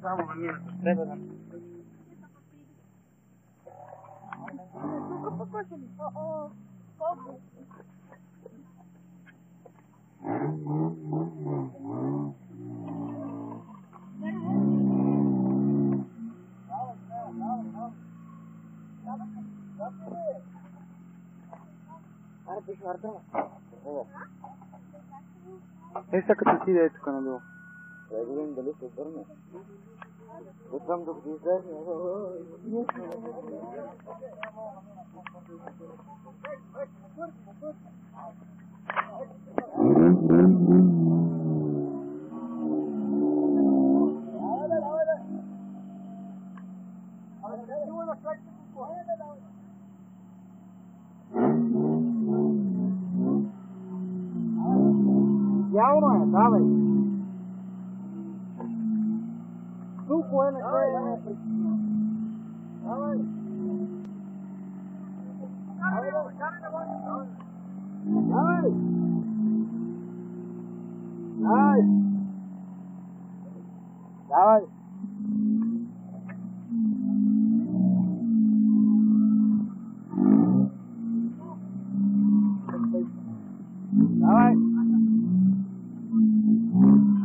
Само на мина, треба да... Тук покошени. Колко? Аре, пише върта. Сега като си да е тук надолу. Трябва да видим дали се обърне. Оттам да излезе. Явно е, давай. Тук е, не е причина. Давай. Давай. Давай. Давай. Давай.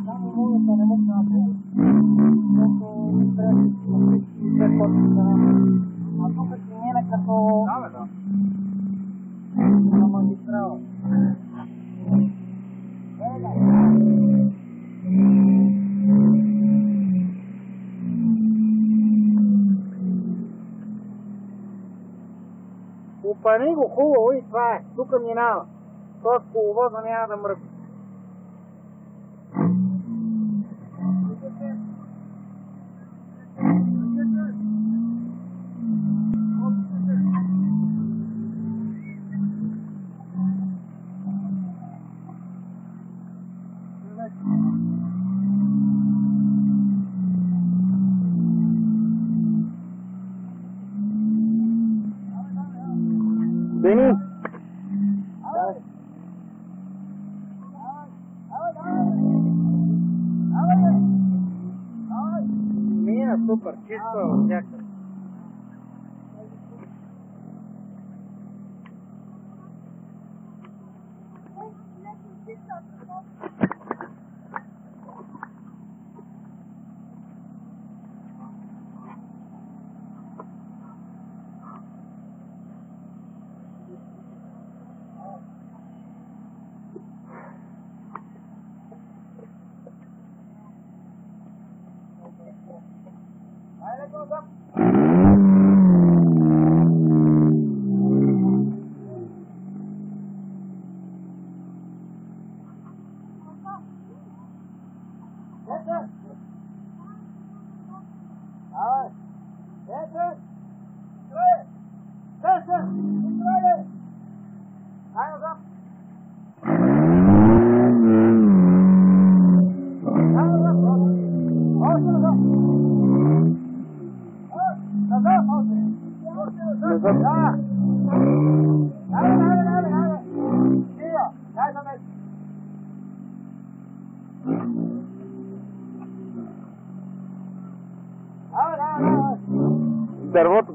Само мога да не мога да направя. Защото трябва да а тук си мина като... Да. На магистрала. Опани го хубаво и това е. Тук минава. Това коловоза няма да мръкне. Бени! Мина супер, чисто от някъде.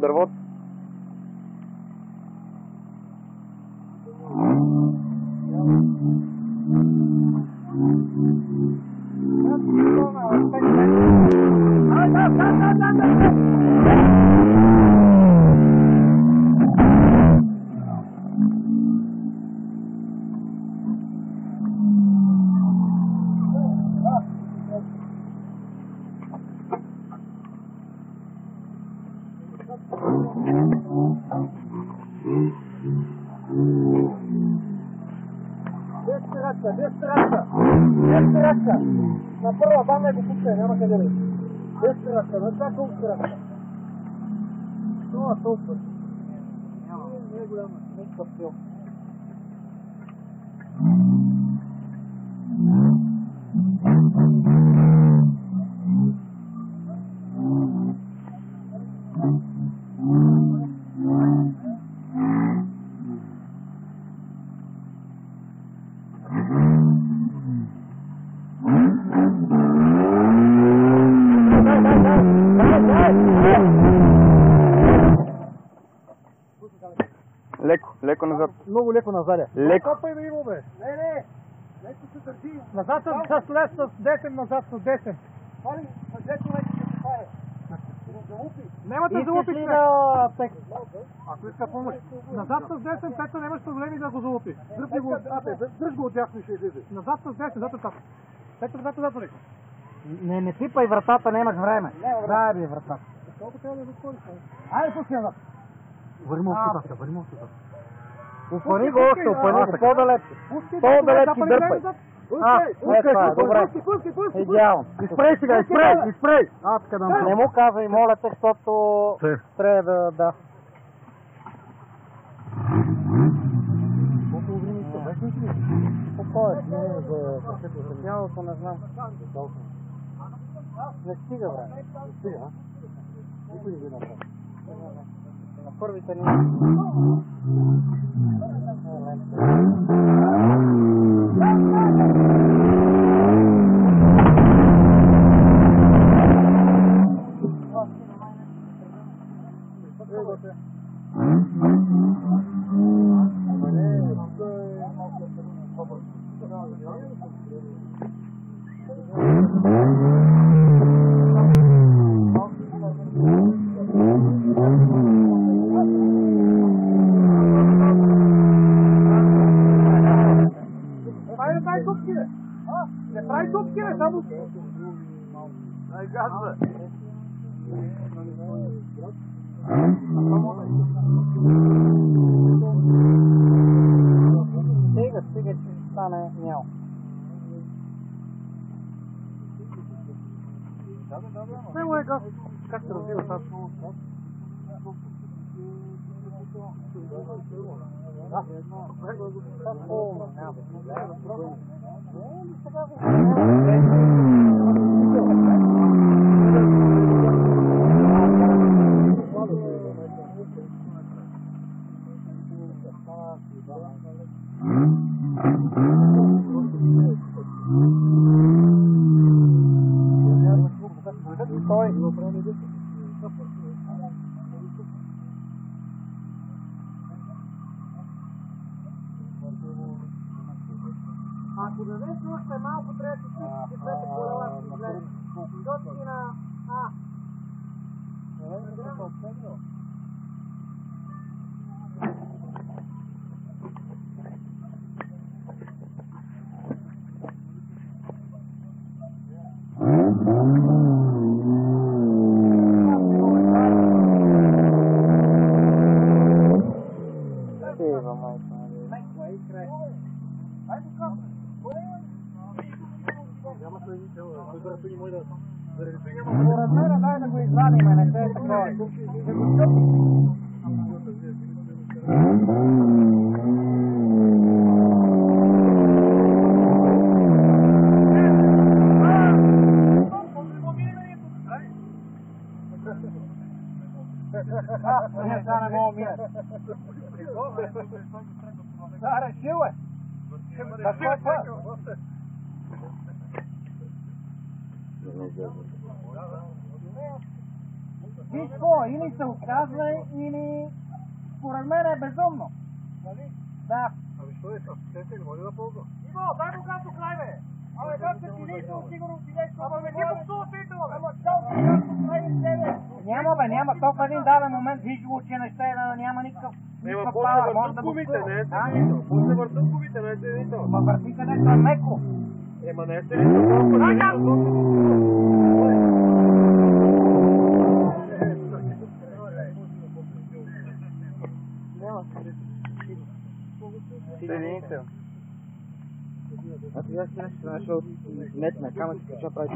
Дървото. Деспераца! На първа банда го пускай, няма къде да е. Деспераца, на това колко спирачка? Това толкова. Няма, не е голяма, не е къпсил. Mm-hmm. леко назад. Много леко назад. Леко. Копай ми го, бе. Не. Леко се държи. Назад с лес, с десен, назад с десен. Пали, с десен леко се пае. Няма да залупи човек. Ако иска помощ. Назад с десен, Петър, нямаш проблеми да го залупи. Дръж го отдясно и ще излезе. Назад с десен, зато така. Петър, зато леко. Не пипай вратата, нямаш време. Дай би вратата. Колко трябва да затвориш? Айде пусти назад. Върни малко тук. Упани го още, упани го по-далеч. По-далеч и дърпай. Добре. Идеално. Изпрей сега, изпрей! Не му казвай, моля те, защото трябва да... Колко време иска? 20 минути? Спокойно, за осътнялото не знам. Не стига време. Стига, а? Никой не го направи. На първите не. Не прави дупки, бе, само... Ай, газва! Стига, че стане нял. Не му е газ. Как се развива тази? Ако дадеш още малко, трябва да си чистиш двете колела си излезе. Точки на А. Според мен дай да го извадим, не се е такова. Не стане много мина. Да, решил е. Виж какво, или се отказва, или според мен е безумно. Да. Ами що е това? Те не може да ползва. Иво, дай му газ до край, бе! Абе, газ се сигурно си нещо. Ама не ги буксува сител, бе! Ама цял си газ до край и себе! Няма. То в един даден момент виж го, че не ще няма никакъв... Ема, после въртат гумите, не е седенител. После въртат гумите, не е седенител. Ма върти където е меко. Ема, не е седенител. Седенител. А сега ще нашъл метна камък, ще прави.